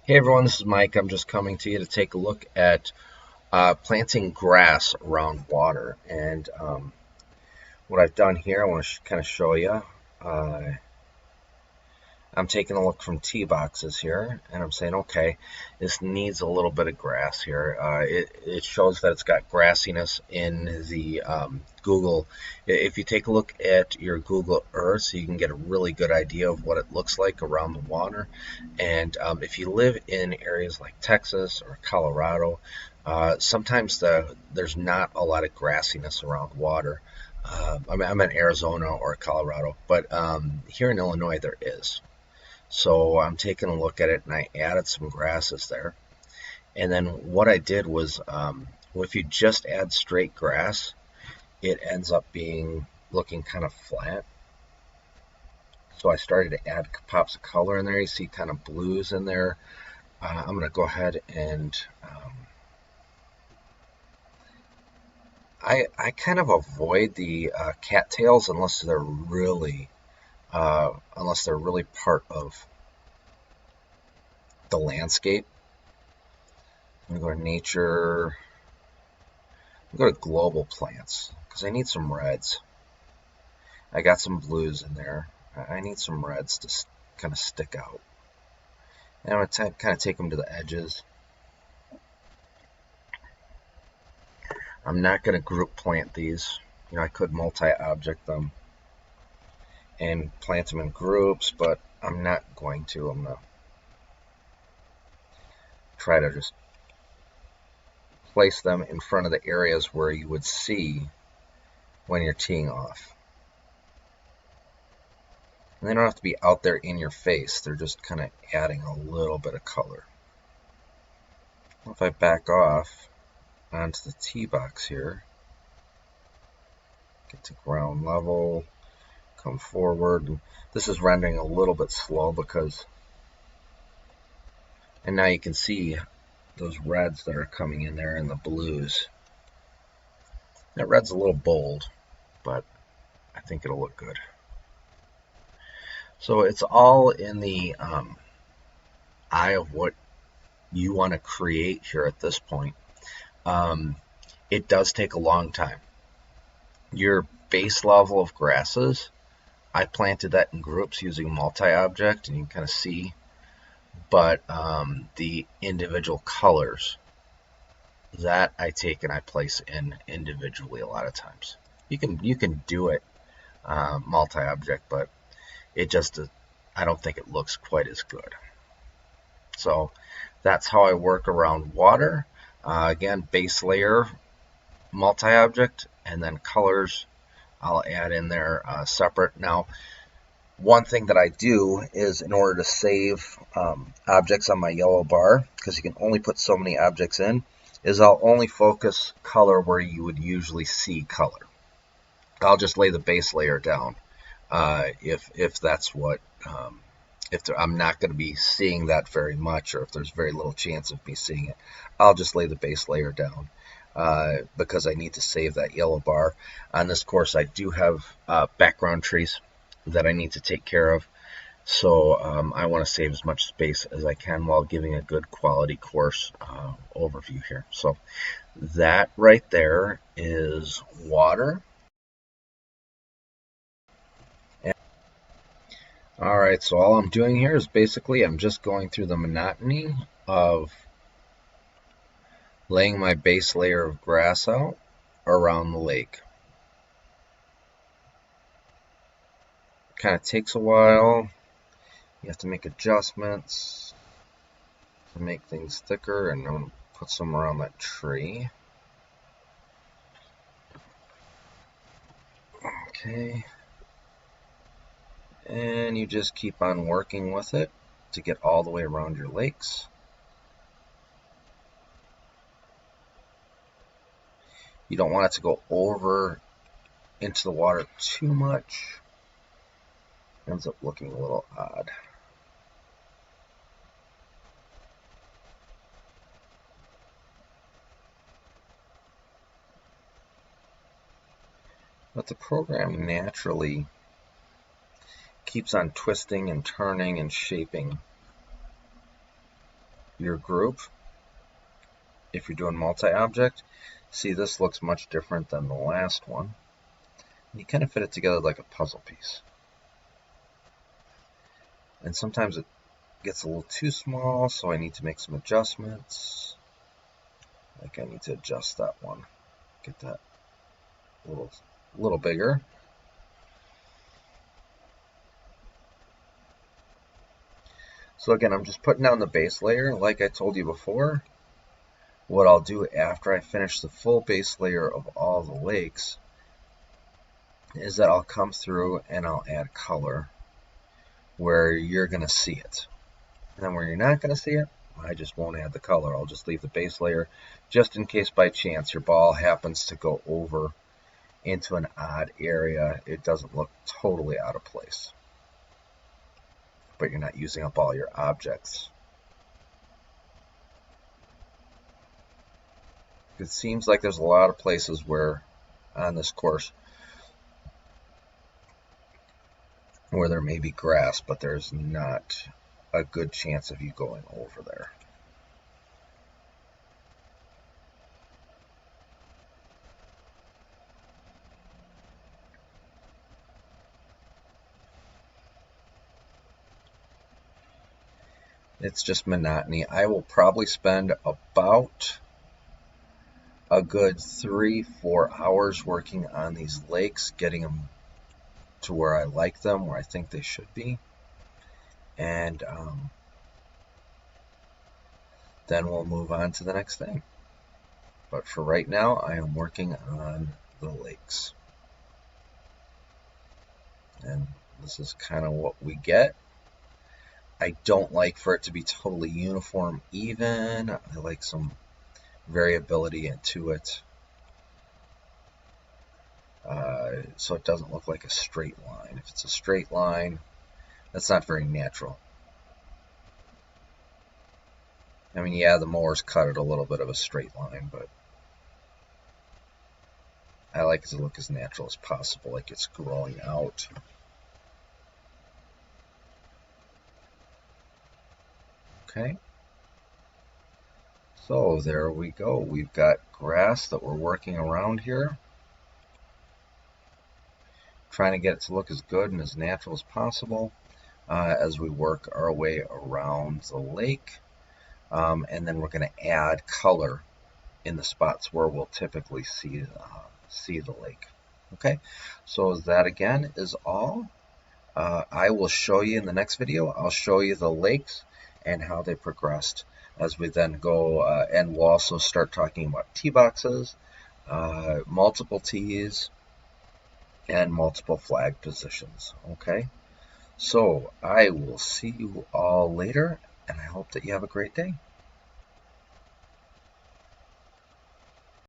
Hey everyone, this is Mike. I'm just coming to you to take a look at planting grass around water. And what I've done here, I want to kind of show you. Uh, I'm taking a look from tee boxes here, and I'm saying, okay, this needs a little bit of grass here. It shows that it's got grassiness in the Google. If you take a look at your Google Earth, you can get a really good idea of what it looks like around the water. And if you live in areas like Texas or Colorado, sometimes there's not a lot of grassiness around water. I'm in Arizona or Colorado, but here in Illinois there is. So I'm taking a look at it, and I added some grasses there. And then what I did was, if you just add straight grass, it ends up looking kind of flat. So I started to add pops of color in there. You see kind of blues in there. I'm going to go ahead and I kind of avoid the cattails unless they're really part of the landscape. I'm going to go to nature. I'm going to go to global plants because I need some reds. I got some blues in there. I need some reds to kind of stick out. And I'm going to kind of take them to the edges. I'm not going to group plant these. You know, I could multi-object them and plant them in groups, but I'm not going to. I'm going to try to just place them in front of the areas where you would see when you're teeing off. And they don't have to be out there in your face. They're just kind of adding a little bit of color. If I back off onto the tee box here, get to ground level, come forward. This is rendering a little bit slow because, and now you can see those reds that are coming in there and the blues. That red's a little bold, but I think it'll look good. So it's all in the eye of what you want to create here at this point. It does take a long time. Your base level of grasses, I planted that in groups using multi-object, and you can kind of see, but the individual colors, that I take and I place in individually a lot of times. You can do it multi-object, but it just, I don't think it looks quite as good. So that's how I work around water. Again, base layer, multi-object, and then colors I'll add in there separate. Now, one thing that I do is, in order to save objects on my yellow bar, because you can only put so many objects in, is I'll only focus color where you would usually see color. I'll just lay the base layer down if that's what, I'm not going to be seeing that very much, or if there's very little chance of me seeing it, I'll just lay the base layer down because I need to save that yellow bar. On this course, I do have background trees that I need to take care of, so I want to save as much space as I can while giving a good quality course overview here. So that right there is water. Alright, so all I'm doing here is basically I'm just going through the monotony of laying my base layer of grass out around the lake. Kind of takes a while. You have to make adjustments to make things thicker, and I'm going to put some around that tree. Okay. And you just keep on working with it to get all the way around your lakes. You don't want it to go over into the water too much. It ends up looking a little odd. But the program naturally keeps on twisting and turning and shaping your group, if you're doing multi-object, see this looks much different than the last one. You kind of fit it together like a puzzle piece. And sometimes it gets a little too small, so I need to make some adjustments. Like I need to adjust that one, get that a little bigger. So again, I'm just putting down the base layer. Like I told you before, what I'll do after I finish the full base layer of all the lakes is that I'll come through and I'll add color where you're going to see it. And then where you're not going to see it, I just won't add the color. I'll just leave the base layer just in case by chance your ball happens to go over into an odd area. It doesn't look totally out of place. But you're not using up all your objects. It seems like there's a lot of places where on this course where there may be grass, but there's not a good chance of you going over there. It's just monotony. I will probably spend about a good 3-4 hours working on these lakes, getting them to where I like them, where I think they should be. And then we'll move on to the next thing. But for right now, I am working on the lakes. And this is kind of what we get. I don't like for it to be totally uniform, even. I like some variability into it. So it doesn't look like a straight line. If it's a straight line, that's not very natural. I mean, yeah, the mowers cut it a little bit of a straight line, but I like it to look as natural as possible, like it's growing out. Okay. So there we go. We've got grass that we're working around here. Trying to get it to look as good and as natural as possible as we work our way around the lake. And then we're going to add color in the spots where we'll typically see the lake. Okay, so that again is all. I will show you in the next video. I'll show you the lakes and how they progressed as we then go, and we'll also start talking about tee boxes, multiple tees, and multiple flag positions. Okay, so I will see you all later, and I hope that you have a great day.